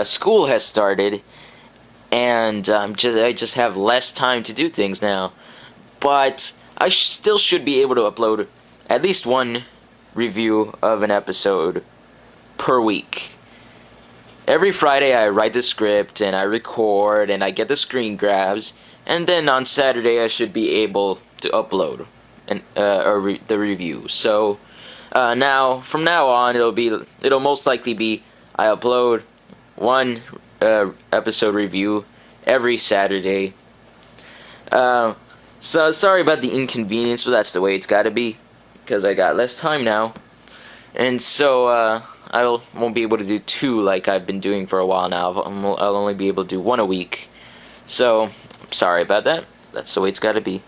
School has started, and I just have less time to do things now. But I still should be able to upload at least one review of an episode per week. Every Friday I write the script and I record and I get the screen grabs, and then on Saturday I should be able to upload the review. So now from now on it'll most likely be I upload one episode review every Saturday. So sorry about the inconvenience, but that's the way it's gotta be, because I got less time now. And so I won't be able to do two like I've been doing for a while now. I'll only be able to do one a week. So, sorry about that. That's the way it's gotta be.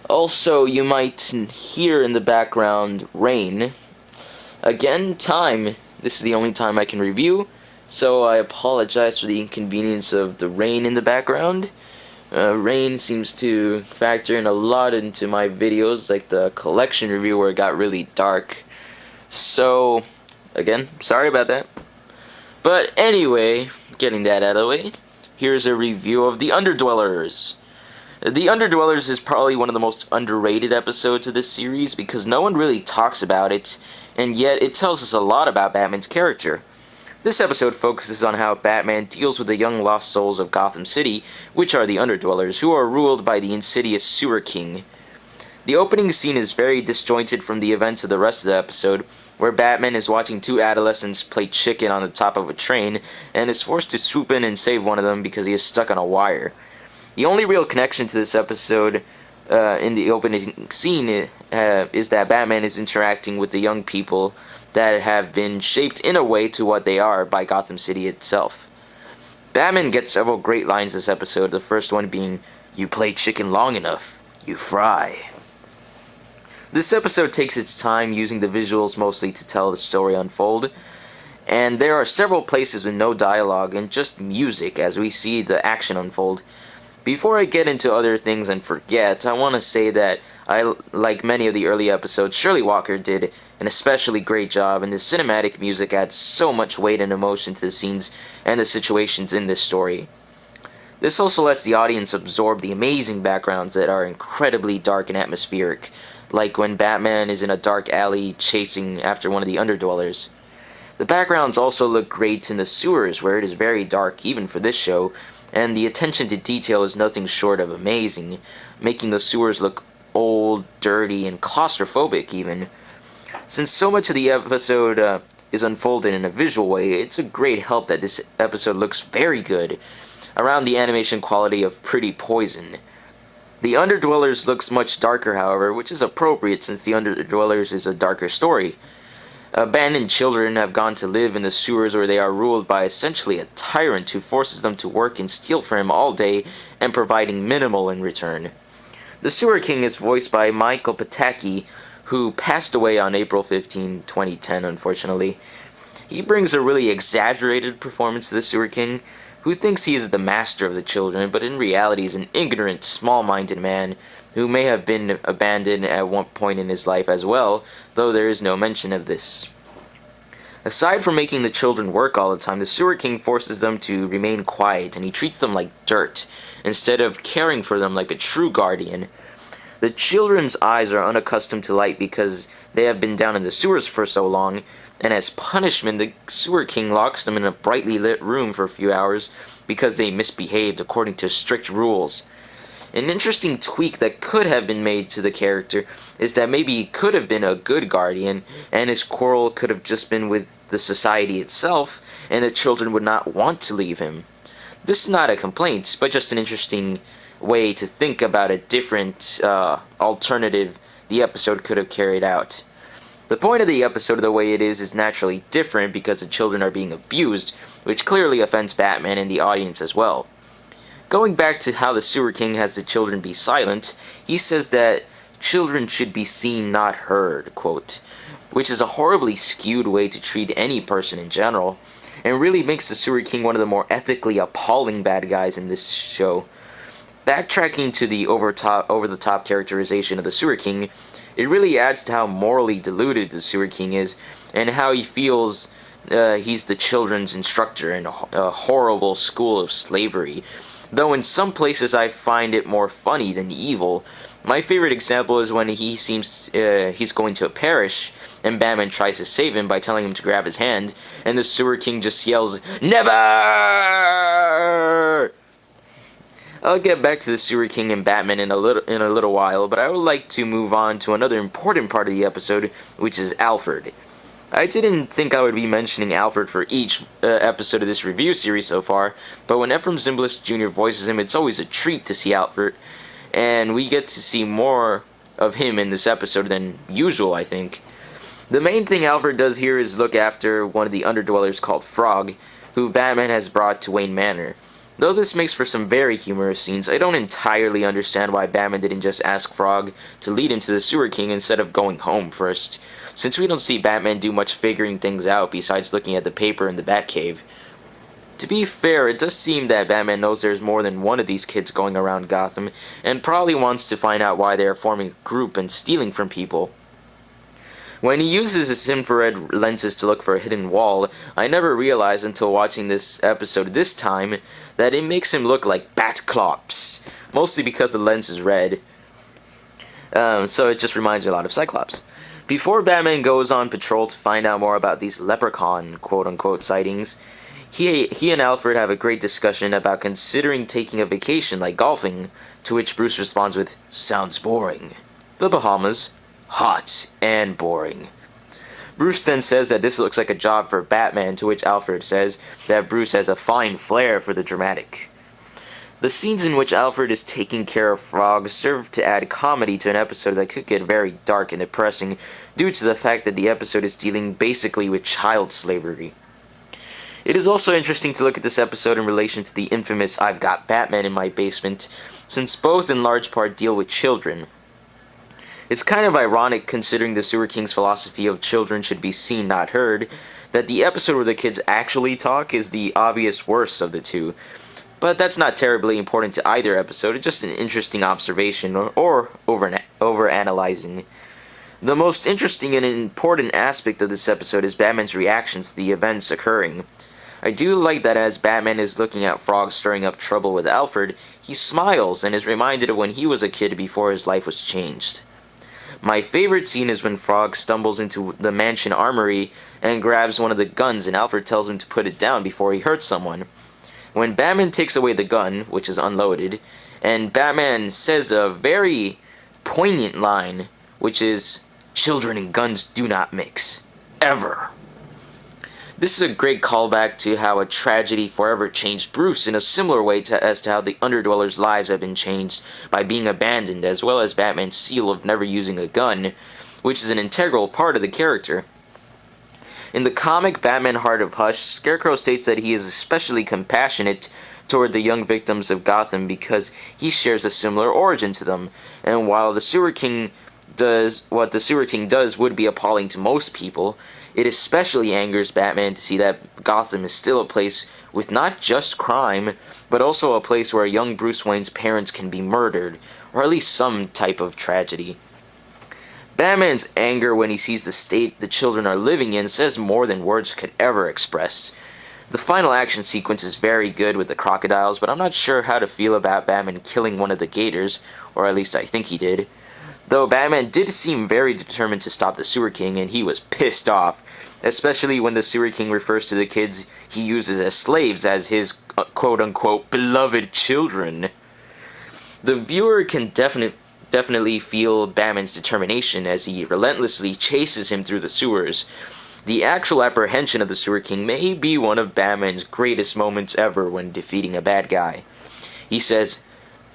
Also, you might hear in the background rain. Again, time. This is the only time I can review, so I apologize for the inconvenience of the rain in the background. Rain seems to factor in a lot into my videos, like the collection review where it got really dark. So, again, sorry about that. But anyway, getting that out of the way, here's a review of the Underdwellers. The Underdwellers is probably one of the most underrated episodes of this series because no one really talks about it, and yet it tells us a lot about Batman's character. This episode focuses on how Batman deals with the young lost souls of Gotham City, which are the Underdwellers, who are ruled by the insidious Sewer King. The opening scene is very disjointed from the events of the rest of the episode, where Batman is watching two adolescents play chicken on the top of a train, and is forced to swoop in and save one of them because he is stuck on a wire. The only real connection to this episode in the opening scene is that Batman is interacting with the young people that have been shaped in a way to what they are by Gotham City itself. Batman gets several great lines this episode, the first one being, "You play chicken long enough, you fry." This episode takes its time using the visuals mostly to tell the story unfold, and there are several places with no dialogue and just music as we see the action unfold. Before I get into other things and forget, I want to say that like many of the early episodes, Shirley Walker did an especially great job, and the cinematic music adds so much weight and emotion to the scenes and the situations in this story. This also lets the audience absorb the amazing backgrounds that are incredibly dark and atmospheric, like when Batman is in a dark alley chasing after one of the Underdwellers. The backgrounds also look great in the sewers, where it is very dark even for this show, and the attention to detail is nothing short of amazing, making the sewers look old, dirty, and claustrophobic even. Since so much of the episode is unfolded in a visual way, it's a great help that this episode looks very good, around the animation quality of Pretty Poison. The Underdwellers looks much darker, however, which is appropriate since the Underdwellers is a darker story. Abandoned children have gone to live in the sewers where they are ruled by essentially a tyrant who forces them to work and steal for him all day and providing minimal in return. The Sewer King is voiced by Michael Pataki, who passed away on April 15, 2010, unfortunately. He brings a really exaggerated performance to the Sewer King, who thinks he is the master of the children, but in reality is an ignorant, small-minded man who may have been abandoned at one point in his life as well, though there is no mention of this. Aside from making the children work all the time, the Sewer King forces them to remain quiet, and he treats them like dirt, instead of caring for them like a true guardian. The children's eyes are unaccustomed to light because they have been down in the sewers for so long, and as punishment, the Sewer King locks them in a brightly lit room for a few hours because they misbehaved according to strict rules. An interesting tweak that could have been made to the character is that maybe he could have been a good guardian, and his quarrel could have just been with the society itself, and the children would not want to leave him. This is not a complaint, but just an interesting way to think about a different alternative the episode could have carried out. The point of the episode the way it is naturally different because the children are being abused, which clearly offends Batman and the audience as well. Going back to how the Sewer King has the children be silent, he says that children should be seen, not heard, quote, which is a horribly skewed way to treat any person in general, and really makes the Sewer King one of the more ethically appalling bad guys in this show. Backtracking to the over-the-top characterization of the Sewer King, it really adds to how morally deluded the Sewer King is, and how he feels he's the children's instructor in a horrible school of slavery. Though in some places I find it more funny than evil. My favorite example is when he seems he's going to a parish, and Batman tries to save him by telling him to grab his hand, and the Sewer King just yells, "Never!" I'll get back to the Sewer King and Batman in a little while, but I would like to move on to another important part of the episode, which is Alfred. I didn't think I would be mentioning Alfred for each episode of this review series so far, but when Ephraim Zimbalist Jr. voices him, it's always a treat to see Alfred, and we get to see more of him in this episode than usual, I think. The main thing Alfred does here is look after one of the Underdwellers called Frog, who Batman has brought to Wayne Manor. Though this makes for some very humorous scenes, I don't entirely understand why Batman didn't just ask Frog to lead him to the Sewer King instead of going home first, since we don't see Batman do much figuring things out besides looking at the paper in the Batcave. To be fair, it does seem that Batman knows there's more than one of these kids going around Gotham, and probably wants to find out why they are forming a group and stealing from people. When he uses his infrared lenses to look for a hidden wall, I never realized until watching this episode this time that it makes him look like Batclops, mostly because the lens is red. So it just reminds me a lot of Cyclops. Before Batman goes on patrol to find out more about these leprechaun quote-unquote sightings, he and Alfred have a great discussion about considering taking a vacation like golfing, to which Bruce responds with, "Sounds boring. The Bahamas, hot and boring." Bruce then says that this looks like a job for Batman, to which Alfred says that Bruce has a fine flair for the dramatic. The scenes in which Alfred is taking care of Frog serve to add comedy to an episode that could get very dark and depressing due to the fact that the episode is dealing basically with child slavery. It is also interesting to look at this episode in relation to the infamous "I've Got Batman in My Basement," since both in large part deal with children. It's kind of ironic, considering the Sewer King's philosophy of children should be seen, not heard, that the episode where the kids actually talk is the obvious worst of the two. But that's not terribly important to either episode, it's just an interesting observation, or over-analyzing. The most interesting and important aspect of this episode is Batman's reactions to the events occurring. I do like that as Batman is looking at Frog stirring up trouble with Alfred, he smiles and is reminded of when he was a kid before his life was changed. My favorite scene is when Frog stumbles into the mansion armory and grabs one of the guns, and Alfred tells him to put it down before he hurts someone. When Batman takes away the gun, which is unloaded, and Batman says a very poignant line, which is, "Children and guns do not mix. Ever." This is a great callback to how a tragedy forever changed Bruce in a similar way as to how the Underdwellers' lives have been changed by being abandoned, as well as Batman's seal of never using a gun, which is an integral part of the character. In the comic Batman Heart of Hush, Scarecrow states that he is especially compassionate toward the young victims of Gotham because he shares a similar origin to them, and while the Sewer King does what the Sewer King does would be appalling to most people, it especially angers Batman to see that Gotham is still a place with not just crime, but also a place where young Bruce Wayne's parents can be murdered, or at least some type of tragedy. Batman's anger when he sees the state the children are living in says more than words could ever express. The final action sequence is very good with the crocodiles, but I'm not sure how to feel about Batman killing one of the gators, or at least I think he did. Though Batman did seem very determined to stop the Sewer King, and he was pissed off, especially when the Sewer King refers to the kids he uses as slaves as his quote-unquote beloved children. The viewer can definitely feel Batman's determination as he relentlessly chases him through the sewers. The actual apprehension of the Sewer King may be one of Batman's greatest moments ever when defeating a bad guy. He says,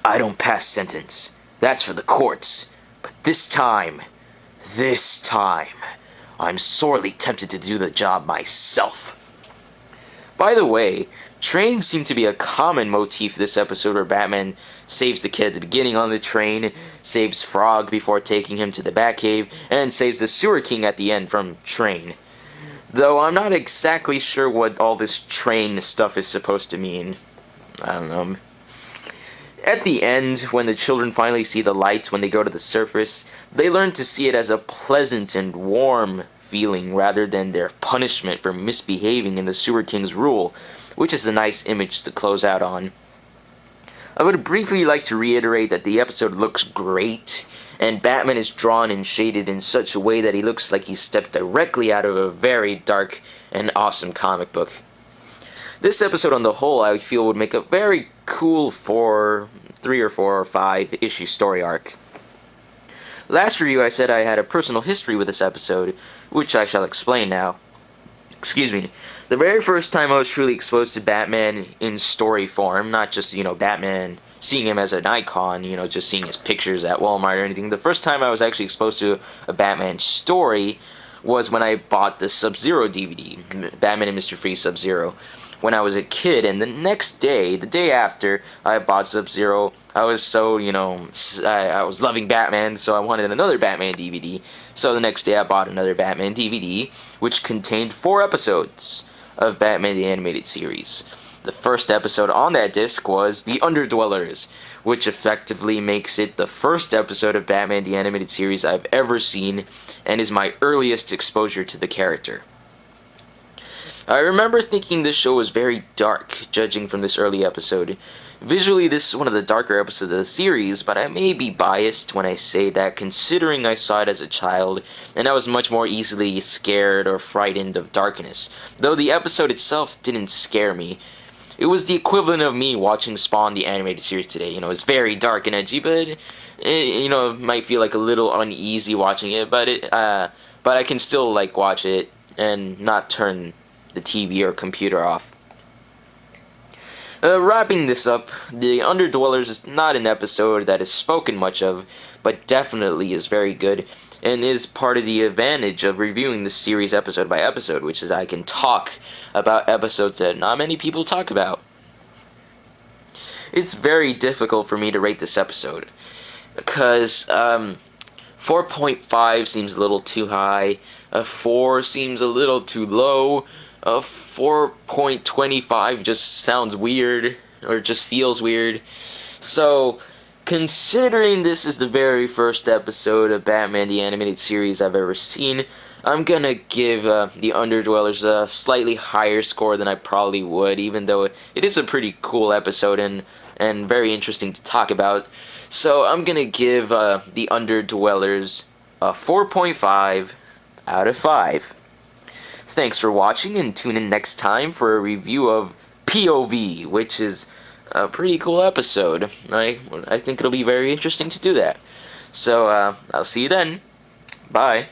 "I don't pass sentence. That's for the courts. But this time, I'm sorely tempted to do the job myself." By the way, trains seem to be a common motif this episode, where Batman saves the kid at the beginning on the train, saves Frog before taking him to the Batcave, and saves the Sewer King at the end from train. Though I'm not exactly sure what all this train stuff is supposed to mean. I don't know. At the end, when the children finally see the lights when they go to the surface, they learn to see it as a pleasant and warm feeling rather than their punishment for misbehaving in the Sewer King's rule, which is a nice image to close out on. I would briefly like to reiterate that the episode looks great, and Batman is drawn and shaded in such a way that he looks like he stepped directly out of a very dark and awesome comic book. This episode on the whole, I feel, would make a very cool 3 or 4 or 5 issue story arc. Last review I said I had a personal history with this episode, which I shall explain now. Excuse me. The very first time I was truly exposed to Batman in story form, not just, Batman, seeing him as an icon, just seeing his pictures at Walmart or anything. The first time I was actually exposed to a Batman story was when I bought the Sub-Zero DVD, Batman and Mr. Freeze Sub-Zero, when I was a kid. And the next day, the day after I bought Sub-Zero, I was so, I was loving Batman, so I wanted another Batman DVD. So the next day I bought another Batman DVD, which contained 4 episodes of Batman the Animated Series. The first episode on that disc was The Underdwellers, which effectively makes it the first episode of Batman the Animated Series I've ever seen, and is my earliest exposure to the character. I remember thinking this show was very dark, judging from this early episode. Visually, this is one of the darker episodes of the series, but I may be biased when I say that, considering I saw it as a child, and I was much more easily scared or frightened of darkness. Though the episode itself didn't scare me. It was the equivalent of me watching Spawn the animated series today. It's very dark and edgy, but it might feel like a little uneasy watching it, but I can still watch it and not turn the TV or computer off. Wrapping this up, The Underdwellers is not an episode that is spoken much of, but definitely is very good, and is part of the advantage of reviewing this series episode by episode, which is I can talk about episodes that not many people talk about. It's very difficult for me to rate this episode, because 4.5 seems a little too high, a 4 seems a little too low, a 4.25 just sounds weird, or just feels weird. So, considering this is the very first episode of Batman the Animated Series I've ever seen, I'm gonna give The Underdwellers a slightly higher score than I probably would, even though it is a pretty cool episode and very interesting to talk about. So I'm gonna give The Underdwellers a 4.5 out of 5. Thanks for watching, and tune in next time for a review of POV, which is a pretty cool episode. I think it'll be very interesting to do that. So, I'll see you then. Bye.